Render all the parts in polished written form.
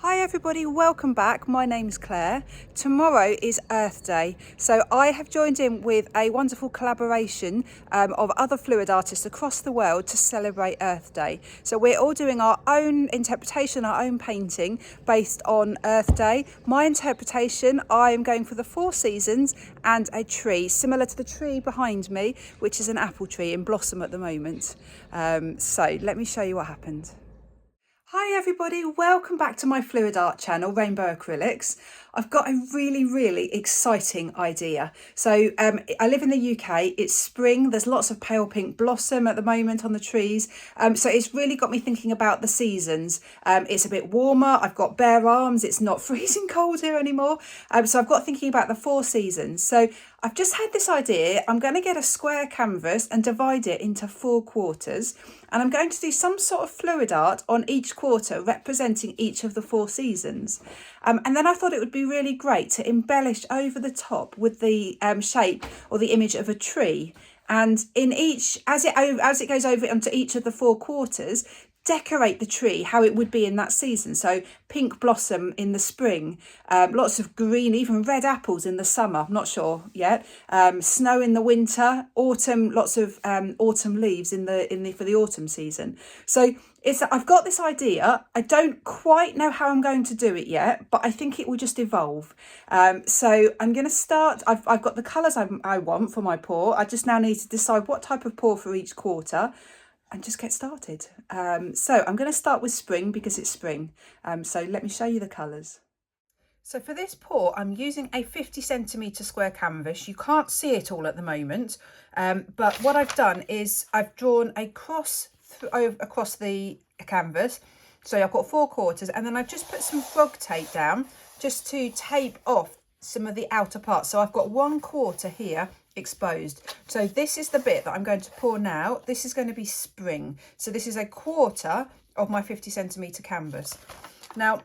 Hi everybody, welcome back. My name's Claire. Tomorrow is Earth Day, so I have joined in with a wonderful collaboration of other fluid artists across the world to celebrate Earth Day. So we're all doing our own interpretation, our own painting based on Earth Day. My interpretation, I am going for the 4 Seasons and a tree, similar to the tree behind me, which is an apple tree in blossom at the moment. So let me show you what happened. Hi everybody, welcome back to my fluid art channel, Rainbow Acrylics. I've got a really exciting idea. So I live in the UK, it's spring, there's lots of pale pink blossom at the moment on the trees. So it's really got me thinking about the seasons. It's a bit warmer, I've got bare arms, it's not freezing cold here anymore. So I've got thinking about the 4 seasons. So I've just had this idea. I'm going to get a square canvas and divide it into 4 quarters. And I'm going to do some sort of fluid art on each quarter representing each of the 4 seasons. And then I thought it would be really great to embellish over the top with the shape or the image of a tree. And in each, as it goes over onto each of the 4 quarters, decorate the tree how it would be in that season. So pink blossom in the spring, lots of green, even red apples in the summer, I'm not sure yet, snow in the winter, autumn, lots of autumn leaves for the autumn season. So I've got this idea. I don't quite know how I'm going to do it yet, but I think it will just evolve. So I'm going to start. I've got the colours I want for my pour. I just now need to decide what type of pour for each quarter and just get started. So I'm going to start with spring because it's spring. So let me show you the colours. So for this pour, I'm using a 50cm square canvas. You can't see it all at the moment, but what I've done is I've drawn a cross across the canvas. So I've got 4 quarters, and then I've just put some frog tape down just to tape off some of the outer parts. So I've got 1 quarter here exposed. So this is the bit that I'm going to pour now. This is going to be spring. So this is a quarter of my 50cm canvas. Now,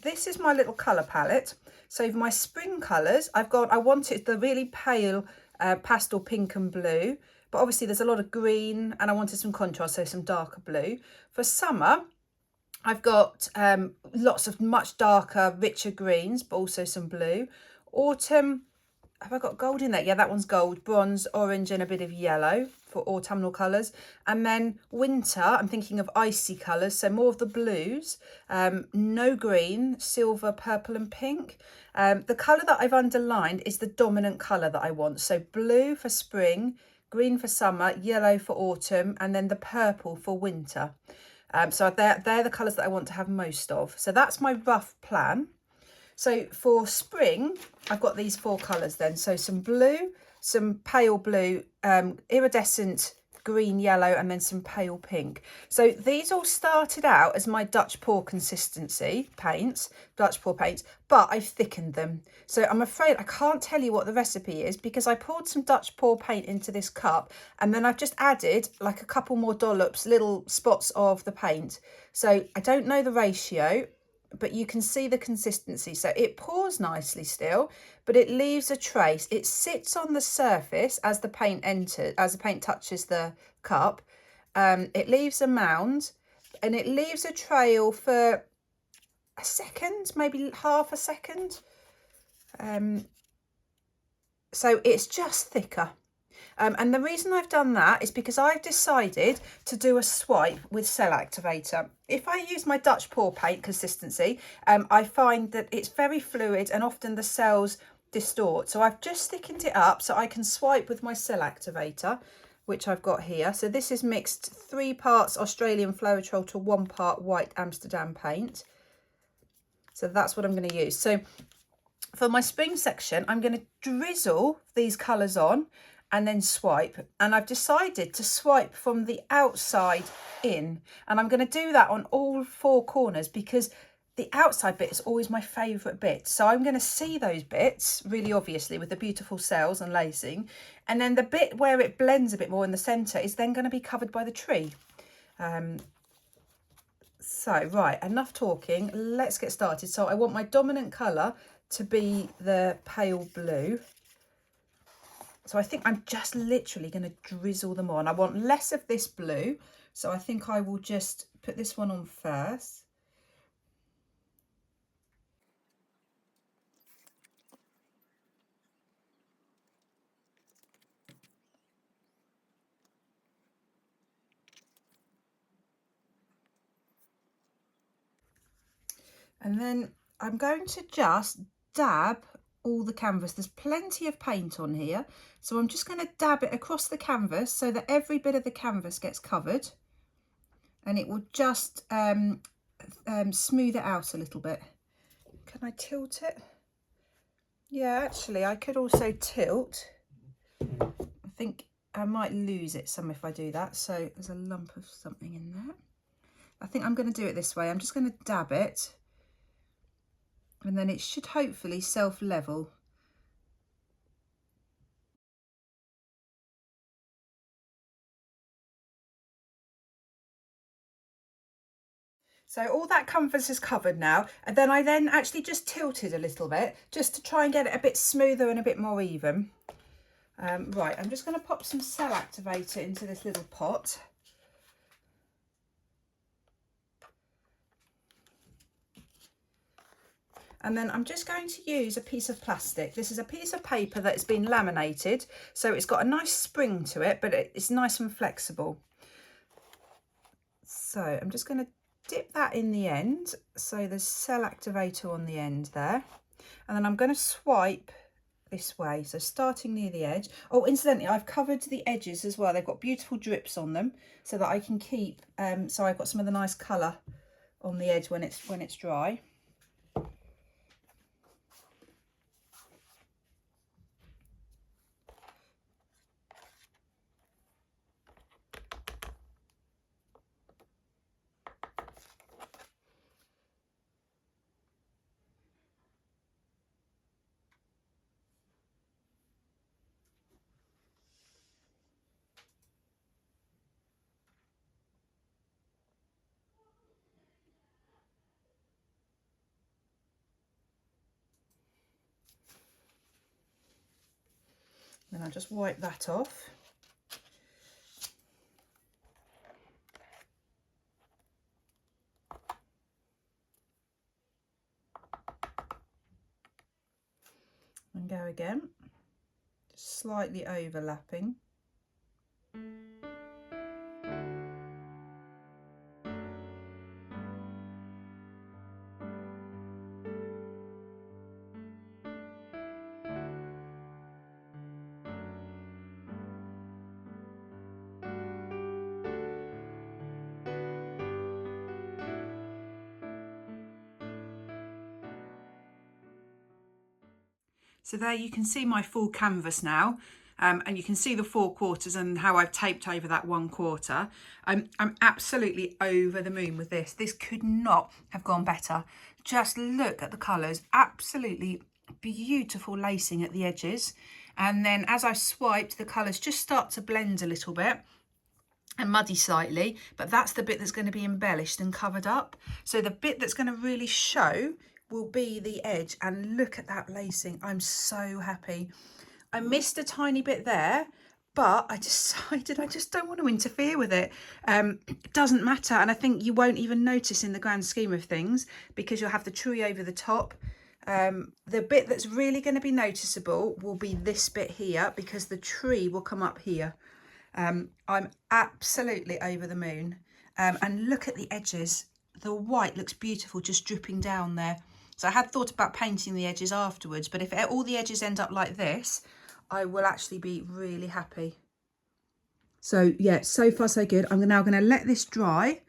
this is my little colour palette. So for my spring colours, I wanted the really pale pastel pink and blue, but obviously there's a lot of green and I wanted some contrast, so some darker blue. For summer, I've got lots of much darker, richer greens, but also some blue. Autumn, have I got gold in there? Yeah, that one's gold, bronze, orange, and a bit of yellow for autumnal colours. And then winter, I'm thinking of icy colours, so more of the blues, no green, silver, purple and pink. The colour that I've underlined is the dominant colour that I want. So blue for spring, green for summer, yellow for autumn, and then the purple for winter. So they're the colours that I want to have most of. So that's my rough plan. So for spring, I've got these 4 colours then. So some blue, some pale blue, iridescent green, yellow, and then some pale pink. So these all started out as my Dutch pour consistency paints, Dutch pour paints, but I've thickened them. So I'm afraid I can't tell you what the recipe is because I poured some Dutch pour paint into this cup and then I've just added like a couple more dollops, little spots of the paint. So I don't know the ratio, but you can see the consistency. So it pours nicely still, but it leaves a trace. It sits on the surface as the paint touches the cup. It leaves a mound and it leaves a trail for a second, maybe half a second. So it's just thicker. And the reason I've done that is because I've decided to do a swipe with cell activator. If I use my Dutch pour paint consistency, I find that it's very fluid and often the cells distort. So I've just thickened it up so I can swipe with my cell activator, which I've got here. So this is mixed 3 parts Australian floetrol to 1 part white Amsterdam paint. So that's what I'm going to use. So for my spring section, I'm going to drizzle these colours on and then swipe, and I've decided to swipe from the outside in, and I'm going to do that on all 4 corners because the outside bit is always my favourite bit. So I'm going to see those bits really obviously with the beautiful cells and lacing, and then the bit where it blends a bit more in the centre is then going to be covered by the tree. So right, enough talking, let's get started. So I want my dominant colour to be the pale blue. So I think I'm just literally going to drizzle them on. I want less of this blue, so I think I will just put this one on first. And then I'm going to just dab all the canvas. There's plenty of paint on here, so I'm just going to dab it across the canvas so that every bit of the canvas gets covered, and it will just smooth it out a little bit. Can I tilt it? Yeah, actually I could also tilt. I think I might lose it some if I do that, so there's a lump of something in there. I think I'm going to do it this way. I'm just going to dab it, and then it should hopefully self-level. So all that canvas is covered now, and then I actually just tilted a little bit just to try and get it a bit smoother and a bit more even. Right, I'm just going to pop some cell activator into this little pot. And then I'm just going to use a piece of plastic. This is a piece of paper that's been laminated, so it's got a nice spring to it, but it's nice and flexible. So I'm just going to dip that in the end, so there's cell activator on the end there. And then I'm going to swipe this way, so starting near the edge. Oh, incidentally, I've covered the edges as well. They've got beautiful drips on them so that I can keep, so I've got some of the nice colour on the edge when it's dry. Then I'll just wipe that off. And go again, just slightly overlapping. So there you can see my full canvas now, and you can see the 4/4 and how I've taped over that 1/4. I'm absolutely over the moon with this. This could not have gone better. Just look at the colours, absolutely beautiful lacing at the edges. And then as I swiped, the colours just start to blend a little bit and muddy slightly, but that's the bit that's going to be embellished and covered up. So the bit that's going to really show will be the edge, and look at that lacing. I'm so happy. I missed a tiny bit there, but I decided I just don't want to interfere with it. It doesn't matter, and I think you won't even notice in the grand scheme of things because you'll have the tree over the top. The bit that's really going to be noticeable will be this bit here because the tree will come up here. I'm absolutely over the moon. And look at the edges. The white looks beautiful just dripping down there. So I had thought about painting the edges afterwards, but if all the edges end up like this, I will actually be really happy. So yeah, so far so good. I'm now going to let this dry.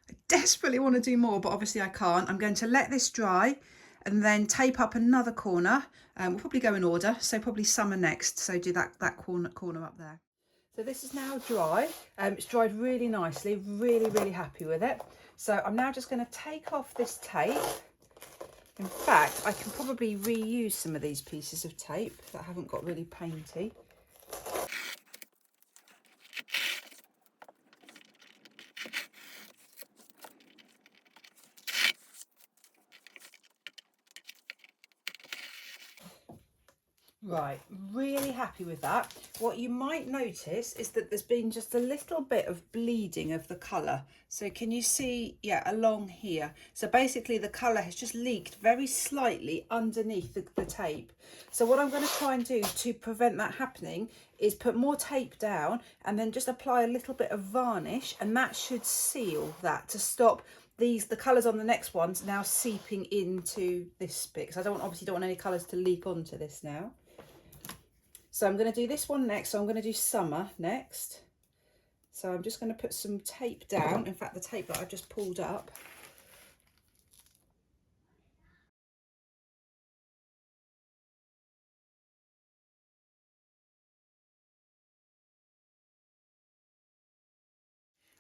I desperately want to do more, but obviously I can't. I'm going to let this dry and then tape up another corner. We'll probably go in order, so probably summer next. So do that corner up there. So this is now dry. It's dried really nicely, really happy with it. So I'm now just going to take off this tape. In fact, I can probably reuse some of these pieces of tape that haven't got really painty. Right, really happy with that. What you might notice is that there's been just a little bit of bleeding of the colour. So can you see, yeah, along here? So basically the colour has just leaked very slightly underneath the tape. So what I'm going to try and do to prevent that happening is put more tape down and then just apply a little bit of varnish, and that should seal that to stop the colours on the next ones now seeping into this bit. Because obviously don't want any colours to leak onto this now. So I'm going to do this one next. So I'm going to do summer next. So I'm just going to put some tape down, in fact the tape that I've just pulled up.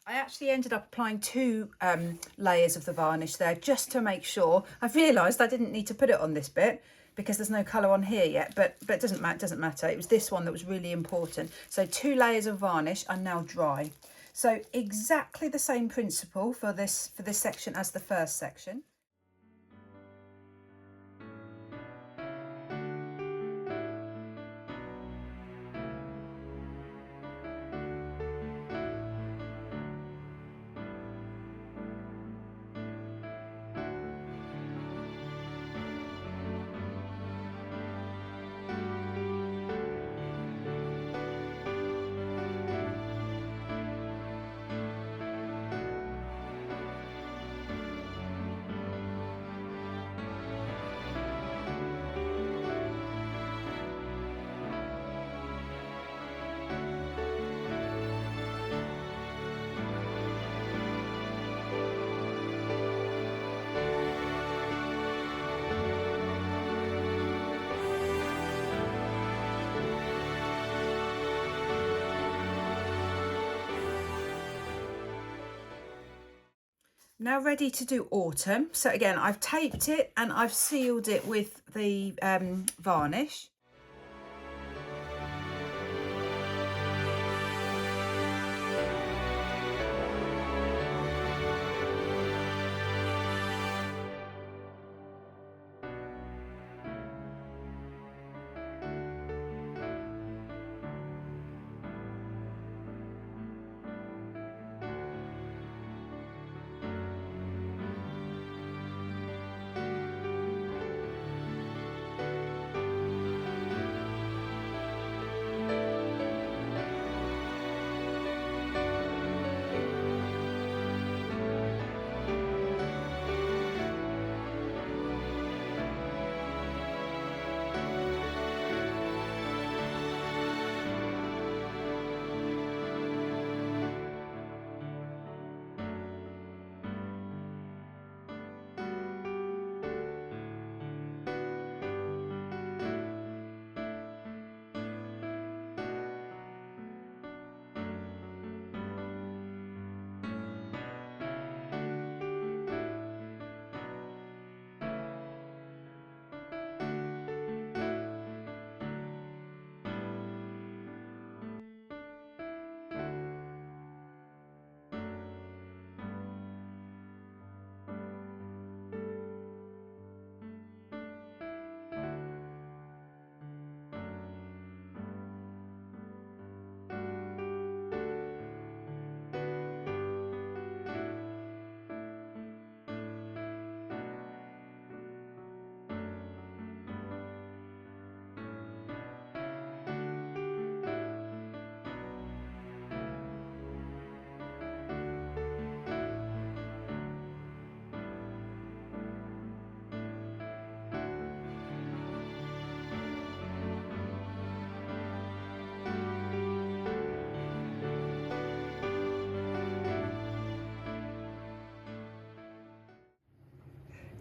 I actually ended up applying two layers of the varnish there just to make sure. I've realised I didn't need to put it on this bit because there's no colour on here yet, but it doesn't matter. It was this one that was really important. So 2 layers of varnish are now dry. So exactly the same principle for this section as the first section. Now ready to do autumn. So again, I've taped it and I've sealed it with the varnish.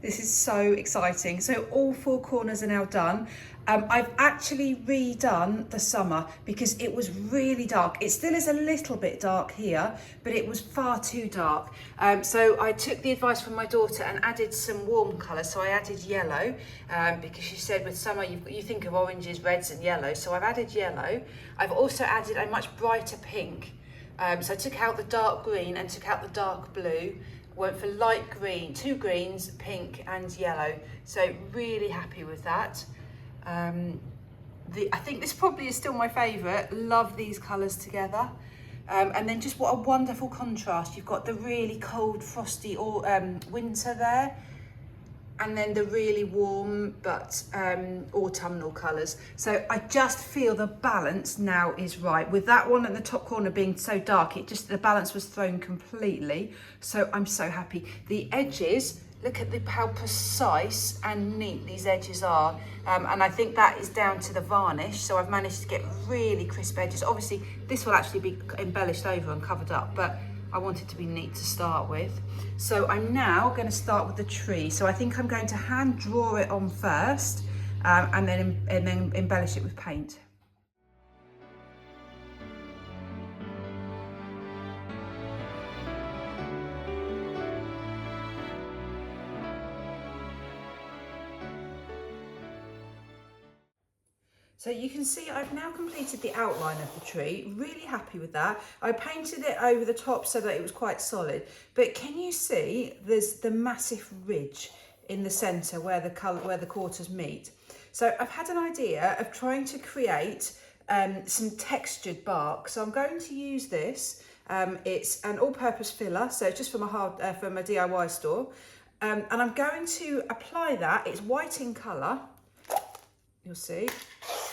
This is so exciting. So all 4 corners are now done. I've actually redone the summer because it was really dark. It still is a little bit dark here, but it was far too dark. So I took the advice from my daughter and added some warm colours. So I added yellow because she said with summer you think of oranges, reds and yellow. So I've added yellow. I've also added a much brighter pink. So I took out the dark green and took out the dark blue. Went for light green, 2 greens, pink and yellow. So really happy with that. I think this probably is still my favourite. Love these colours together. And then just what a wonderful contrast. You've got the really cold, frosty winter there, and then the really warm but autumnal colours. So I just feel the balance now is right. With that one at the top corner being so dark, the balance was thrown completely. So I'm so happy. The edges, look at how precise and neat these edges are. And I think that is down to the varnish. So I've managed to get really crisp edges. Obviously, this will actually be embellished over and covered up, but I want it to be neat to start with. So I'm now going to start with the tree. So I think I'm going to hand draw it on first, and then embellish it with paint. So you can see I've now completed the outline of the tree, really happy with that. I painted it over the top so that it was quite solid, but can you see there's the massive ridge in the centre where the quarters meet? So I've had an idea of trying to create some textured bark. So I'm going to use this. It's an all-purpose filler, so it's just from a DIY store. And I'm going to apply that. It's white in colour. You'll see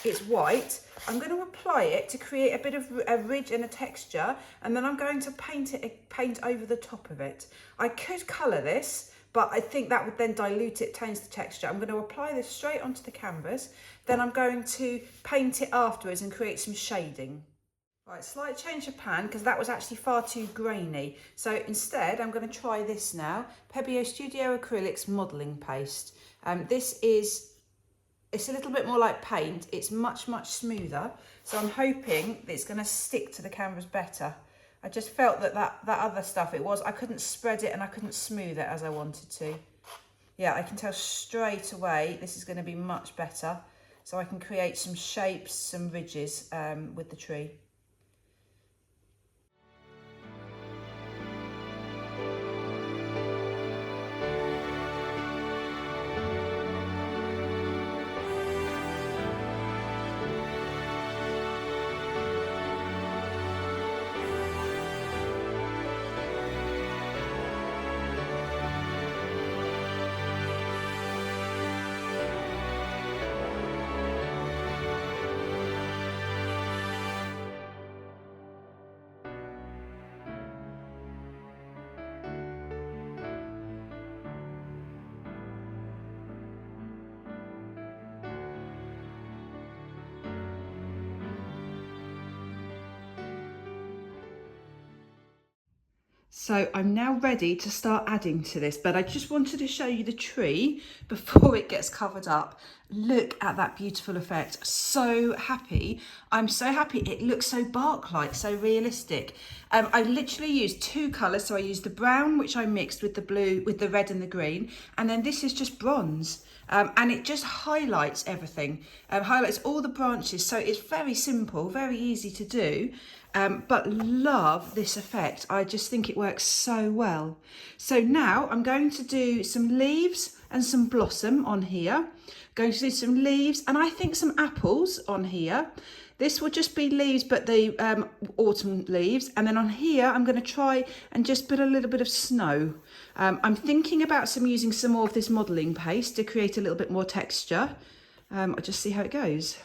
it's white. I'm going to apply it to create a bit of a ridge and a texture, and then I'm going to paint over the top of it. I could colour this, but I think that would then dilute it, change the texture. I'm going to apply this straight onto the canvas, then I'm going to paint it afterwards and create some shading. Right, slight change of pan because that was actually far too grainy. So instead, I'm going to try this now. Pebeo Studio Acrylics modelling paste. It's a little bit more like paint. It's much, much smoother. So I'm hoping that it's going to stick to the canvas better. I just felt that other stuff, I couldn't spread it and I couldn't smooth it as I wanted to. Yeah, I can tell straight away this is going to be much better. So I can create some shapes, some ridges with the tree. So I'm now ready to start adding to this, but I just wanted to show you the tree before it gets covered up. Look at that beautiful effect. So happy. I'm so happy. It looks so bark-like, so realistic. I literally used two colours. So I used the brown, which I mixed with the blue, with the red and the green. And then this is just bronze. And it just highlights everything, highlights all the branches. So it's very simple, very easy to do. But love this effect. I just think it works so well. So now I'm going to do some leaves and some blossom on here. Going to do some leaves and I think some apples on here. This will just be leaves, but the autumn leaves. And then on here, I'm going to try and just put a little bit of snow. I'm thinking about using some more of this modelling paste to create a little bit more texture. I'll just see how it goes.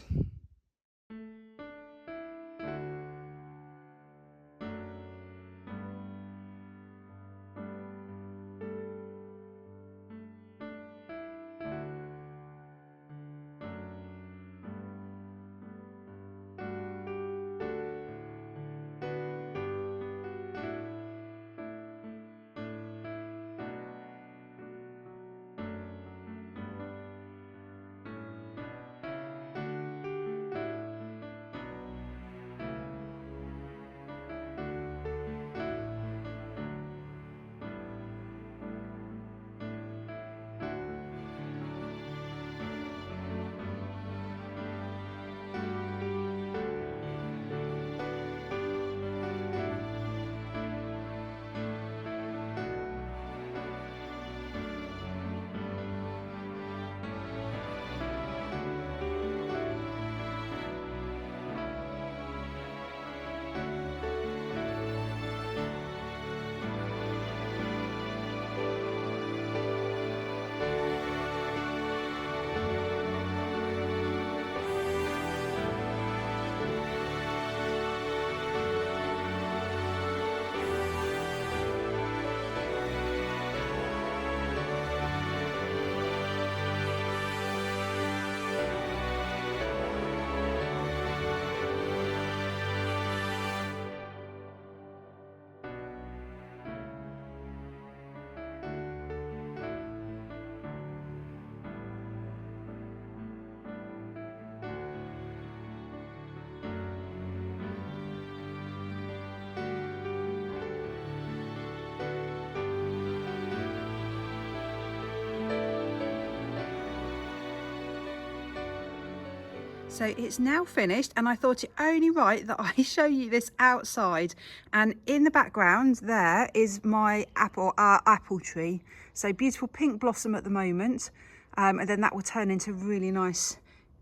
So it's now finished, and I thought it only right that I show you this outside. And in the background there is my apple tree. So beautiful pink blossom at the moment, and then that will turn into really nice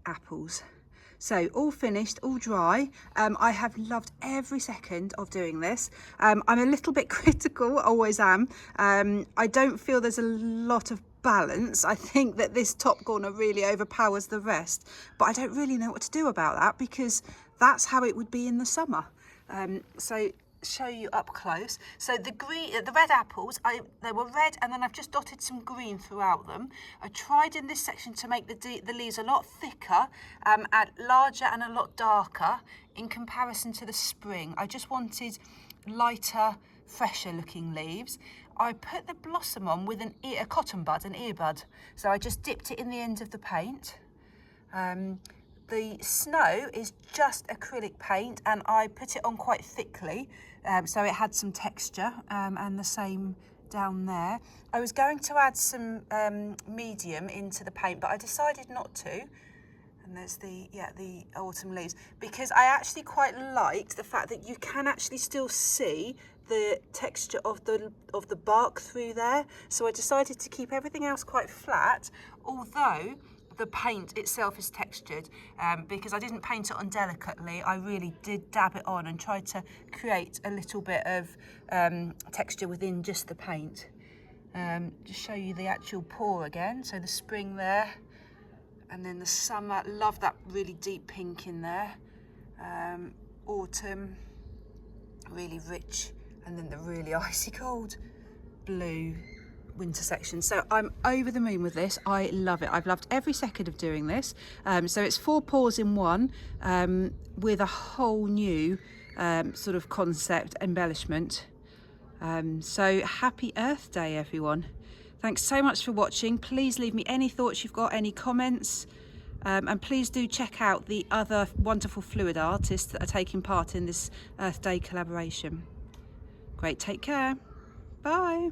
apples. So all finished, all dry. I have loved every second of doing this. I'm a little bit critical, always am. I don't feel there's a lot of balance. I think that this top corner really overpowers the rest, but I don't really know what to do about that, because that's how it would be in the summer. So show you up close. So the red apples, they were red, and then I've just dotted some green throughout them. I tried in this section to make the leaves a lot thicker, larger and a lot darker in comparison to the spring. I just wanted lighter, fresher looking leaves. I put the blossom on with a cotton bud, an earbud. So I just dipped it in the end of the paint. The snow is just acrylic paint, and I put it on quite thickly, so it had some texture, and the same down there. I was going to add some medium into the paint, but I decided not to. And there's the autumn leaves, because I actually quite liked the fact that you can actually still see the texture of the bark through there. So I decided to keep everything else quite flat, although the paint itself is textured, because I didn't paint it on delicately. I really did dab it on and tried to create a little bit of texture within just the paint. Just show you the actual pour again. So the spring there, and then the summer. Love that really deep pink in there. Autumn, really rich, and then the really icy cold blue winter section. So I'm over the moon with this. I love it. I've loved every second of doing this. So it's 4 pours in one, with a whole new sort of concept embellishment. So happy Earth Day, everyone. Thanks so much for watching. Please leave me any thoughts you've got, any comments, and please do check out the other wonderful fluid artists that are taking part in this Earth Day collaboration. Great, take care. Bye.